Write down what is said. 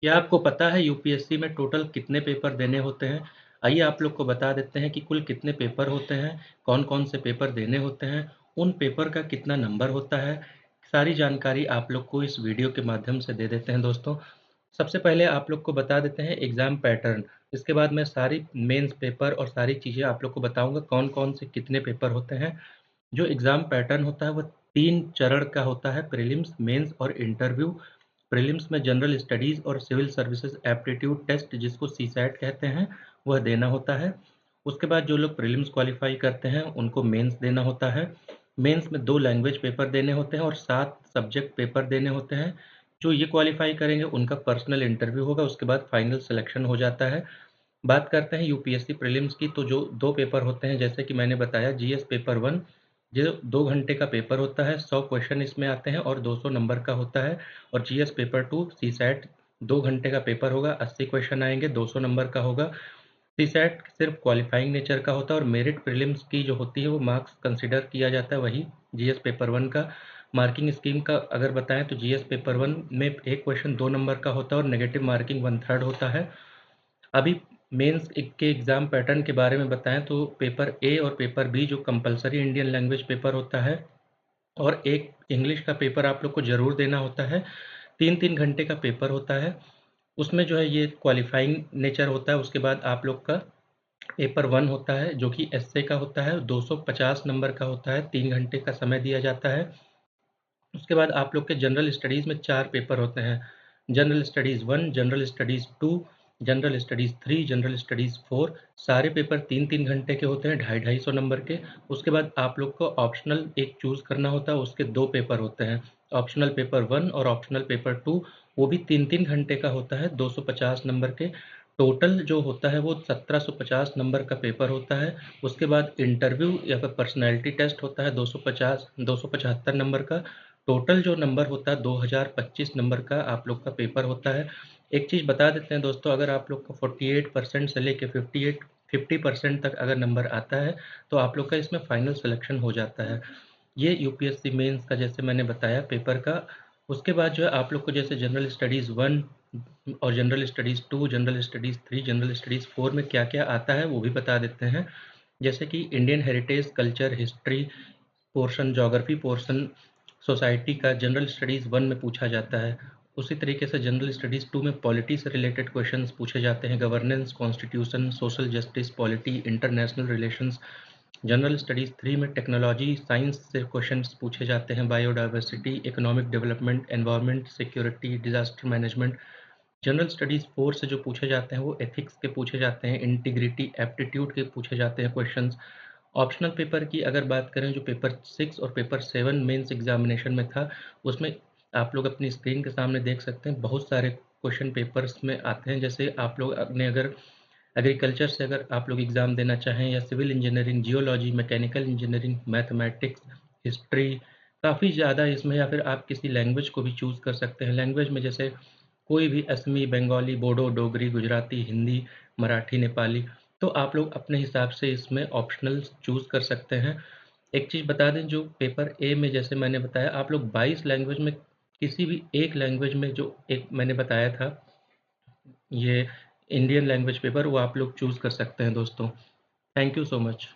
क्या आपको पता है यूपीएससी में टोटल कितने पेपर देने होते हैं? आइए आप लोग को बता देते हैं कि कुल कितने पेपर होते हैं, कौन-कौन से पेपर देने होते हैं, उन पेपर का कितना नंबर होता है, सारी जानकारी आप लोग को इस वीडियो के माध्यम से दे देते हैं दोस्तों। सबसे पहले आप लोग को बता देते हैं एग्ज़ाम पैटर्न, इसके बाद मैं सारी मेंस पेपर और सारी चीज़ें आप लोग को बताऊँगा कौन-कौन से कितने पेपर होते हैं। जो एग्ज़ाम पैटर्न होता है वो 3 चरण का होता है प्रीलिम्स, मेंस और इंटरव्यू। प्रीलिम्स में जनरल स्टडीज़ और सिविल सर्विसेज एप्टीट्यूड टेस्ट जिसको सीसैट कहते हैं, वह देना होता है। उसके बाद जो लोग प्रीलिम्स क्वालीफाई करते हैं उनको मेंस देना होता है। मेंस में 2 लैंग्वेज पेपर देने होते हैं और 7 सब्जेक्ट पेपर देने होते हैं। जो ये क्वालीफाई करेंगे उनका पर्सनल इंटरव्यू होगा, उसके बाद फाइनल सिलेक्शन हो जाता है। बात करते हैं यूपीएससी प्रीलिम्स की, तो जो 2 पेपर होते हैं जैसे कि मैंने बताया, जीएस पेपर 1 जो 2 घंटे का पेपर होता है, 100 क्वेश्चन इसमें आते हैं और 200 नंबर का होता है। और जीएस पेपर 2 सीसैट 2 घंटे का पेपर होगा, 80 क्वेश्चन आएँगे, 200 नंबर का होगा। सीसैट सिर्फ क्वालीफाइंग नेचर का होता है और मेरिट प्रीलिम्स की जो होती है वो मार्क्स कंसीडर किया जाता है, वही जीएस पेपर 1 का। मार्किंग स्कीम का अगर बताएँ तो जीएस पेपर 1 में 1 क्वेश्चन 2 नंबर का होता है और नेगेटिव मार्किंग 1/3 होता है। अभी मेंस के एग्ज़ाम पैटर्न के बारे में बताएँ तो पेपर ए और पेपर बी जो कंपल्सरी इंडियन लैंग्वेज पेपर होता है और एक इंग्लिश का पेपर आप लोग को ज़रूर देना होता है। 3-3 घंटे का पेपर होता है। उसमें जो है ये क्वालीफाइंग नेचर होता है। उसके बाद आप लोग का पेपर 1 होता है जो कि एस्से का होता है, 250 नंबर का होता है, 3 घंटे का समय दिया जाता है। उसके बाद आप लोग के जनरल स्टडीज़ में 4 पेपर होते हैं। General studies 1, general studies 2, general studies 3, general studies 4। सारे पेपर 3-3 घंटे के होते हैं, 250-250 नंबर के। उसके बाद आप लोग को ऑप्शनल एक चूज़ करना होता है, उसके 2 पेपर होते हैं। ऑप्शनल पेपर 1 और ऑप्शनल पेपर 2, वो भी 3-3 घंटे का होता है, 250 नंबर के। टोटल जो होता है वो 1750 नंबर का पेपर होता है। उसके बाद इंटरव्यू या फिर पर्सनैलिटी टेस्ट होता है 275 नंबर का। टोटल जो नंबर होता है 2025 नंबर का आप लोग का पेपर होता है। एक चीज़ बता देते हैं दोस्तों, अगर आप लोग का 48% से लेके 50% तक अगर नंबर आता है, तो आप लोग का इसमें फाइनल सिलेक्शन हो जाता है। ये यूपीएससी मेंस का जैसे मैंने बताया पेपर का। उसके बाद जो है आप लोग को जैसे जनरल स्टडीज़ 1 और general studies 2, general studies 3, general studies 4 में क्या-क्या आता है वो भी बता देते हैं। जैसे कि Indian heritage, culture, history portion, geography portion society का जनरल स्टडीज़ 1 में पूछा जाता है। उसी तरीके से जनरल स्टडीज़ 2 में पॉलिटी से रिलेटेड क्वेश्चंस पूछे जाते हैं, governance, constitution, social justice, polity, international relations. General studies 3 में टेक्नोलॉजी, साइंस से क्वेश्चंस पूछे जाते हैं, biodiversity, economic development, environment, security, disaster management. General studies 4 से जो पूछे जाते हैं वो एथिक्स के पूछे जाते हैं, इंटीग्रिटी, एप्टीट्यूड के पूछे जाते हैं क्वेश्चंस। ऑप्शनल पेपर की अगर बात करें, जो पेपर 6 और पेपर 7 मेंस एग्जामिनेशन में था, उसमें आप लोग अपनी स्क्रीन के सामने देख सकते हैं बहुत सारे क्वेश्चन पेपर्स में आते हैं। जैसे आप लोग अपने अगर एग्रीकल्चर से अगर आप लोग एग्ज़ाम देना चाहें या civil engineering, geology, mechanical engineering, mathematics, history, काफ़ी ज़्यादा इसमें, या फिर आप किसी लैंग्वेज को भी चूज़ कर सकते हैं। लैंग्वेज में जैसे कोई भी असमी, बंगाली, बोडो, डोगरी, गुजराती, हिंदी, मराठी, नेपाली, तो आप लोग अपने हिसाब से इसमें ऑप्शनल चूज़ कर सकते हैं। एक चीज़ बता दें, जो पेपर ए में जैसे मैंने बताया आप लोग 22 लैंग्वेज में किसी भी एक लैंग्वेज में, जो एक मैंने बताया था ये इंडियन लैंग्वेज पेपर, वो आप लोग चूज़ कर सकते हैं दोस्तों। Thank you so much.